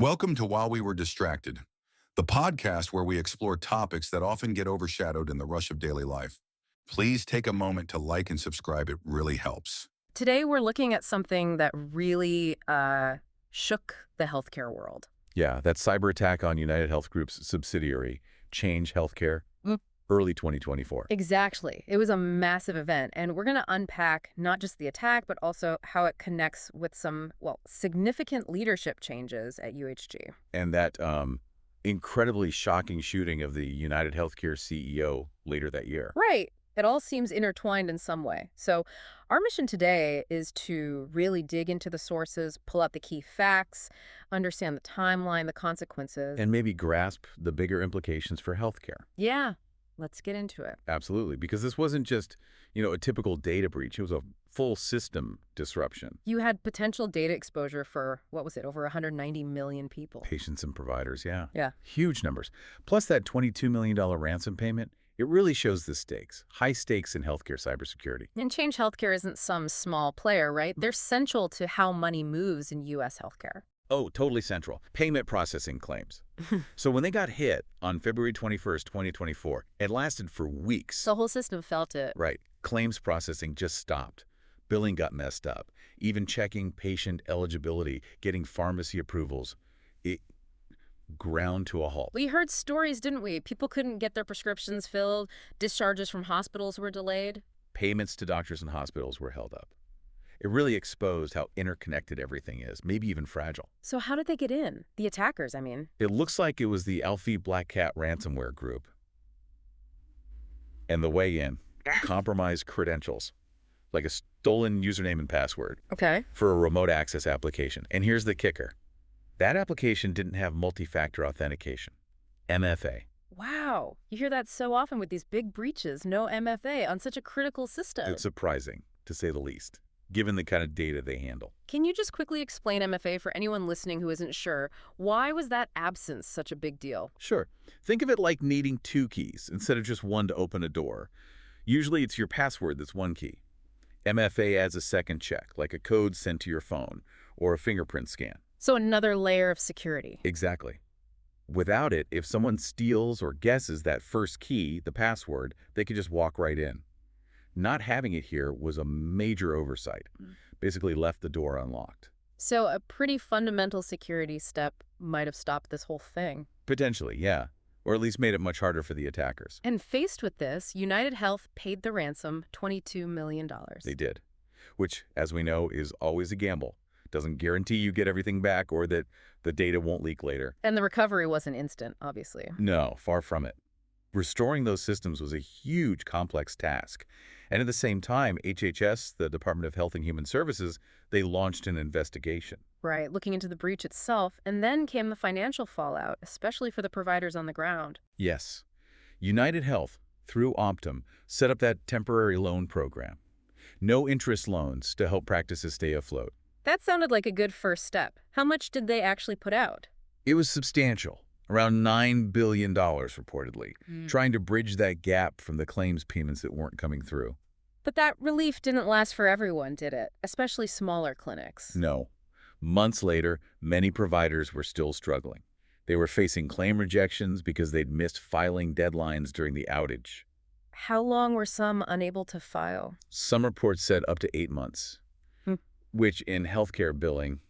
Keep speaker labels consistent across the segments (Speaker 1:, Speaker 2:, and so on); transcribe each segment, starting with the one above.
Speaker 1: Welcome to While We Were Distracted, the podcast where we explore topics that often get overshadowed in the rush of daily life. Please take a moment to like and subscribe. It really helps.
Speaker 2: Today, we're looking at something that really shook the healthcare world.
Speaker 3: Yeah, that cyber attack on UnitedHealth Group's subsidiary, Change Healthcare, early 2024.
Speaker 2: Exactly. It was a massive event, and we're going to unpack not just the attack, but also how it connects with some, significant leadership changes at UHG.
Speaker 3: And that incredibly shocking shooting of the UnitedHealthcare CEO later that year.
Speaker 2: Right. It all seems intertwined in some way. So our mission today is to really dig into the sources, pull out the key facts, understand the timeline, the consequences.
Speaker 3: And maybe grasp the bigger implications for healthcare.
Speaker 2: Yeah, let's get into it.
Speaker 3: Absolutely, because this wasn't just, a typical data breach. It was a full system disruption.
Speaker 2: You had potential data exposure for, over 190 million people.
Speaker 3: Patients and providers, yeah.
Speaker 2: Yeah.
Speaker 3: Huge numbers. Plus that $22 million ransom payment. It really shows the stakes, high stakes in healthcare cybersecurity.
Speaker 2: And Change Healthcare isn't some small player, right? They're central to how money moves in U.S. healthcare.
Speaker 3: Oh, totally central. Payment processing claims. So when they got hit on February 21st, 2024, it lasted for weeks.
Speaker 2: The whole system felt it.
Speaker 3: Right. Claims processing just stopped. Billing got messed up. Even checking patient eligibility, getting pharmacy approvals. It ground to a halt.
Speaker 2: We heard stories, didn't we? People couldn't get their prescriptions filled. Discharges from hospitals were delayed.
Speaker 3: Payments to doctors and hospitals were held up. It really exposed how interconnected everything is, maybe even fragile.
Speaker 2: So how did they get in? The attackers, I mean.
Speaker 3: It looks like it was the Alfie Black Cat ransomware group. And the way in, compromised credentials, like a stolen username and password
Speaker 2: Okay.
Speaker 3: for a remote access application. And here's the kicker. That application didn't have multi-factor authentication, MFA.
Speaker 2: Wow. You hear that so often with these big breaches. No MFA on such a critical system.
Speaker 3: It's surprising, to say the least, given the kind of data they handle.
Speaker 2: Can you just quickly explain MFA for anyone listening who isn't sure? Why was that absence such a big deal?
Speaker 3: Sure. Think of it like needing two keys instead of just one to open a door. Usually it's your password that's one key. MFA adds a second check, like a code sent to your phone or a fingerprint scan.
Speaker 2: So another layer of security.
Speaker 3: Exactly. Without it, if someone steals or guesses that first key, the password, they could just walk right in. Not having it here was a major oversight. Basically left the door unlocked.
Speaker 2: So a pretty fundamental security step might have stopped this whole thing.
Speaker 3: Potentially, yeah. Or at least made it much harder for the attackers.
Speaker 2: And faced with this, UnitedHealth paid the ransom $22 million.
Speaker 3: They did. Which, as we know, is always a gamble. Doesn't guarantee you get everything back or that the data won't leak later.
Speaker 2: And the recovery wasn't instant, obviously.
Speaker 3: No, far from it. Restoring those systems was a huge, complex task. And at the same time, HHS, the Department of Health and Human Services, they launched an investigation.
Speaker 2: Right, looking into the breach itself, and then came the financial fallout, especially for the providers on the ground.
Speaker 3: Yes. UnitedHealth, through Optum, set up that temporary loan program. No interest loans to help practices stay afloat.
Speaker 2: That sounded like a good first step. How much did they actually put out?
Speaker 3: It was substantial, around $9 billion reportedly, trying to bridge that gap from the claims payments that weren't coming through.
Speaker 2: But that relief didn't last for everyone, did it? Especially smaller clinics.
Speaker 3: No. Months later, many providers were still struggling. They were facing claim rejections because they'd missed filing deadlines during the outage.
Speaker 2: How long were some unable to file?
Speaker 3: Some reports said up to 8 months, which in healthcare billing,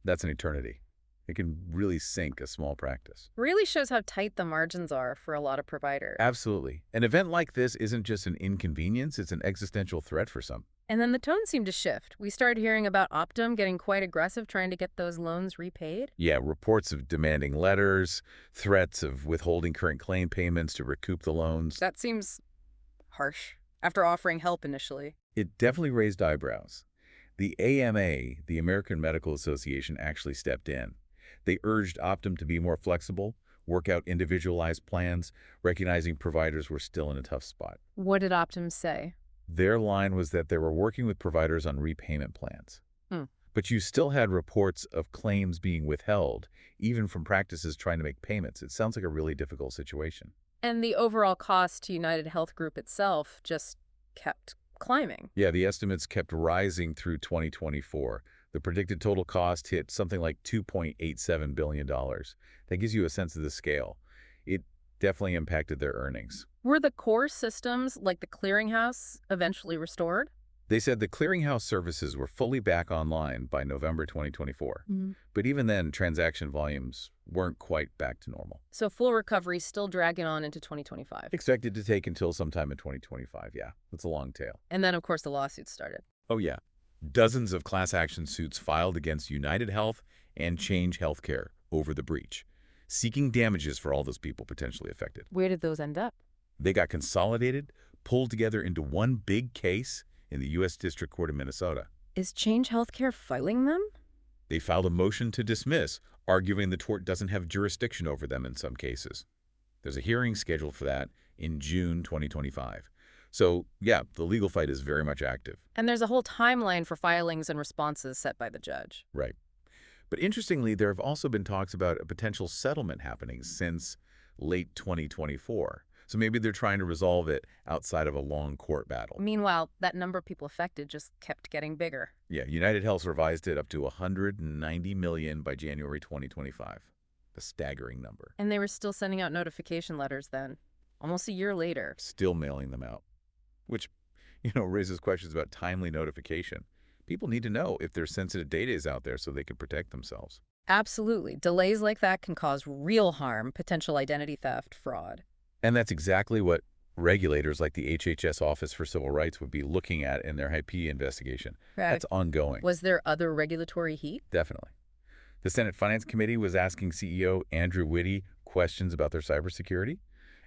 Speaker 3: that's an eternity. It can really sink a small practice.
Speaker 2: Really shows how tight the margins are for a lot of providers.
Speaker 3: Absolutely. An event like this isn't just an inconvenience, it's an existential threat for some.
Speaker 2: And then the tone seemed to shift. We started hearing about Optum getting quite aggressive trying to get those loans repaid.
Speaker 3: Yeah, reports of demanding letters, threats of withholding current claim payments to recoup the loans.
Speaker 2: That seems harsh, after offering help initially.
Speaker 3: It definitely raised eyebrows. The AMA, the American Medical Association, actually stepped in. They urged Optum to be more flexible, work out individualized plans, recognizing providers were still in a tough spot.
Speaker 2: What did Optum say?
Speaker 3: Their line was that they were working with providers on repayment plans. But you still had reports of claims being withheld, even from practices trying to make payments. It sounds like a really difficult situation.
Speaker 2: And the overall cost to UnitedHealth Group itself just kept climbing.
Speaker 3: Yeah, the estimates kept rising through 2024. The predicted total cost hit something like $2.87 billion. That gives you a sense of the scale. It definitely impacted their earnings.
Speaker 2: Were the core systems, like the clearinghouse, eventually restored?
Speaker 3: They said the clearinghouse services were fully back online by November 2024. But even then, transaction volumes weren't quite back to normal.
Speaker 2: So full recovery still dragging on into 2025.
Speaker 3: Expected to take until sometime in 2025, yeah. That's a long tail.
Speaker 2: And then, of course, the lawsuits started.
Speaker 3: Oh, yeah. Dozens of class action suits filed against UnitedHealth and Change Healthcare over the breach, seeking damages for all those people potentially affected.
Speaker 2: Where did those end up?
Speaker 3: They got consolidated, pulled together into one big case in the U.S. District Court of Minnesota.
Speaker 2: Is Change Healthcare filing them?
Speaker 3: They filed a motion to dismiss, arguing the tort doesn't have jurisdiction over them in some cases. There's a hearing scheduled for that in June 2025. So, yeah, the legal fight is very much active.
Speaker 2: And there's a whole timeline for filings and responses set by the judge.
Speaker 3: Right. But interestingly, there have also been talks about a potential settlement happening since late 2024. So maybe they're trying to resolve it outside of a long court battle.
Speaker 2: Meanwhile, that number of people affected just kept getting bigger.
Speaker 3: Yeah, UnitedHealth's revised it up to $190 million by January 2025. A staggering number.
Speaker 2: And they were still sending out notification letters then, almost a year later.
Speaker 3: Still mailing them out. Which, raises questions about timely notification. People need to know if their sensitive data is out there so they can protect themselves.
Speaker 2: Absolutely. Delays like that can cause real harm, potential identity theft, fraud.
Speaker 3: And that's exactly what regulators like the HHS Office for Civil Rights would be looking at in their IP investigation.
Speaker 2: Right.
Speaker 3: That's ongoing.
Speaker 2: Was there other regulatory heat?
Speaker 3: Definitely. The Senate Finance Committee was asking CEO Andrew Witte questions about their cybersecurity,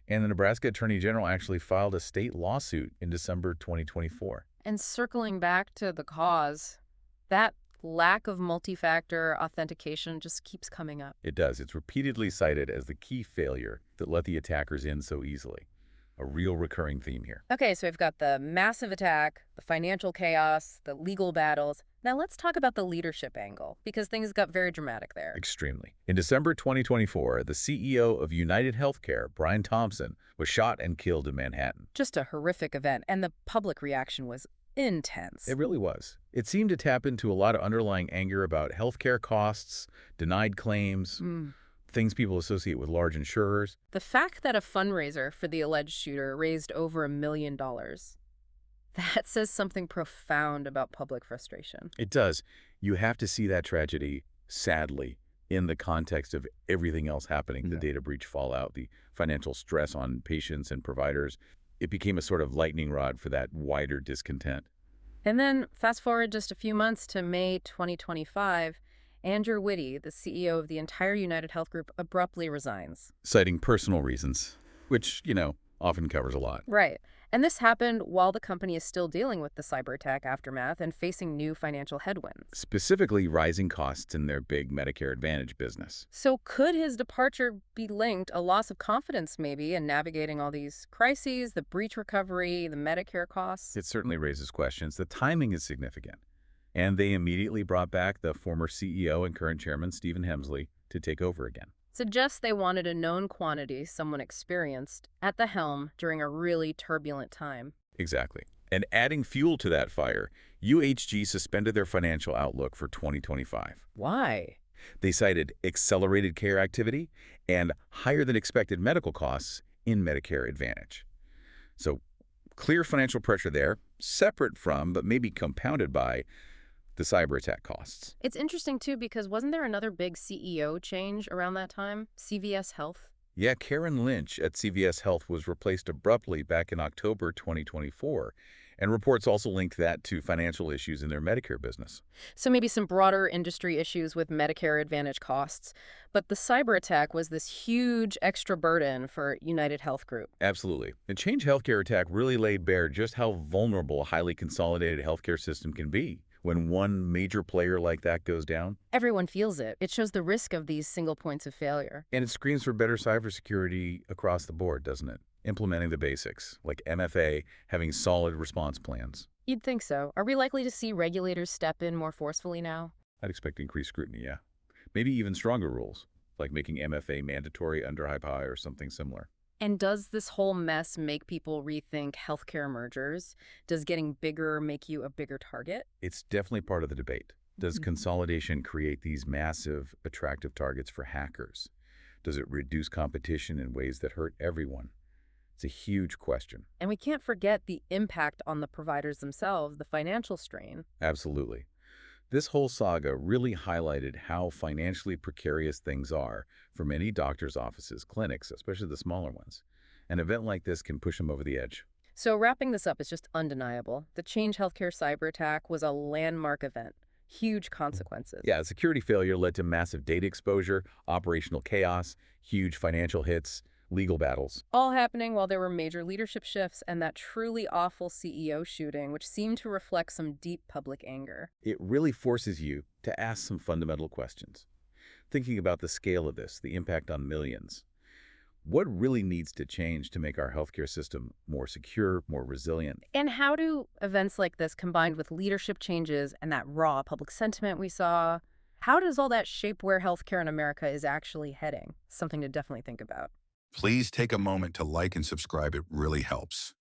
Speaker 3: and the Nebraska Attorney General actually filed a state lawsuit in December 2024.
Speaker 2: And circling back to the cause, that lack of multi-factor authentication just keeps coming up.
Speaker 3: It does. It's repeatedly cited as the key failure that let the attackers in so easily. A real recurring theme here.
Speaker 2: Okay, so we've got the massive attack, the financial chaos, the legal battles. Now let's talk about the leadership angle, because things got very dramatic there.
Speaker 3: Extremely. In December 2024, the CEO of UnitedHealthcare, Brian Thompson, was shot and killed in Manhattan.
Speaker 2: Just a horrific event, and the public reaction was intense.
Speaker 3: It really was. It seemed to tap into a lot of underlying anger about healthcare costs, denied claims, things people associate with large insurers.
Speaker 2: The fact that a fundraiser for the alleged shooter raised over $1 million, that says something profound about public frustration.
Speaker 3: It does. You have to see that tragedy, sadly, in the context of everything else happening, the data breach fallout, the financial stress on patients and providers. It became a sort of lightning rod for that wider discontent.
Speaker 2: And then fast forward just a few months to May 2025, Andrew Witte, the CEO of the entire UnitedHealth Group, abruptly resigns.
Speaker 3: Citing personal reasons, which, often covers a lot.
Speaker 2: Right. And this happened while the company is still dealing with the cyberattack aftermath and facing new financial headwinds.
Speaker 3: Specifically, rising costs in their big Medicare Advantage business.
Speaker 2: So could his departure be linked a loss of confidence maybe in navigating all these crises, the breach recovery, the Medicare costs?
Speaker 3: It certainly raises questions. The timing is significant. And they immediately brought back the former CEO and current chairman, Stephen Hemsley, to take over again.
Speaker 2: Suggests they wanted a known quantity, someone experienced, at the helm during a really turbulent time.
Speaker 3: Exactly. And adding fuel to that fire, UHG suspended their financial outlook for 2025.
Speaker 2: Why?
Speaker 3: They cited accelerated care activity and higher than expected medical costs in Medicare Advantage. So clear financial pressure there, separate from, but maybe compounded by, the cyberattack costs.
Speaker 2: It's interesting, too, because wasn't there another big CEO change around that time? CVS Health?
Speaker 3: Yeah, Karen Lynch at CVS Health was replaced abruptly back in October 2024, and reports also linked that to financial issues in their Medicare business.
Speaker 2: So maybe some broader industry issues with Medicare Advantage costs. But the cyber attack was this huge extra burden for UnitedHealth Group.
Speaker 3: Absolutely. The Change Healthcare attack really laid bare just how vulnerable a highly consolidated healthcare system can be. When one major player like that goes down.
Speaker 2: Everyone feels it. It shows the risk of these single points of failure.
Speaker 3: And it screams for better cybersecurity across the board, doesn't it? Implementing the basics, like MFA, having solid response plans.
Speaker 2: You'd think so. Are we likely to see regulators step in more forcefully now?
Speaker 3: I'd expect increased scrutiny, yeah. Maybe even stronger rules, like making MFA mandatory under HIPAA or something similar.
Speaker 2: And does this whole mess make people rethink healthcare mergers? Does getting bigger make you a bigger target?
Speaker 3: It's definitely part of the debate. Does consolidation create these massive, attractive targets for hackers? Does it reduce competition in ways that hurt everyone? It's a huge question.
Speaker 2: And we can't forget the impact on the providers themselves, the financial strain.
Speaker 3: Absolutely. This whole saga really highlighted how financially precarious things are for many doctors' offices, clinics, especially the smaller ones. An event like this can push them over the edge.
Speaker 2: So wrapping this up is just undeniable. The Change Healthcare cyberattack was a landmark event. Huge consequences.
Speaker 3: Yeah, security failure led to massive data exposure, operational chaos, huge financial hits, legal battles.
Speaker 2: All happening while there were major leadership shifts and that truly awful CEO shooting, which seemed to reflect some deep public anger.
Speaker 3: It really forces you to ask some fundamental questions. Thinking about the scale of this, the impact on millions. What really needs to change to make our healthcare system more secure, more resilient?
Speaker 2: And how do events like this, combined with leadership changes and that raw public sentiment we saw, how does all that shape where healthcare in America is actually heading? Something to definitely think about.
Speaker 1: Please take a moment to like and subscribe. It really helps.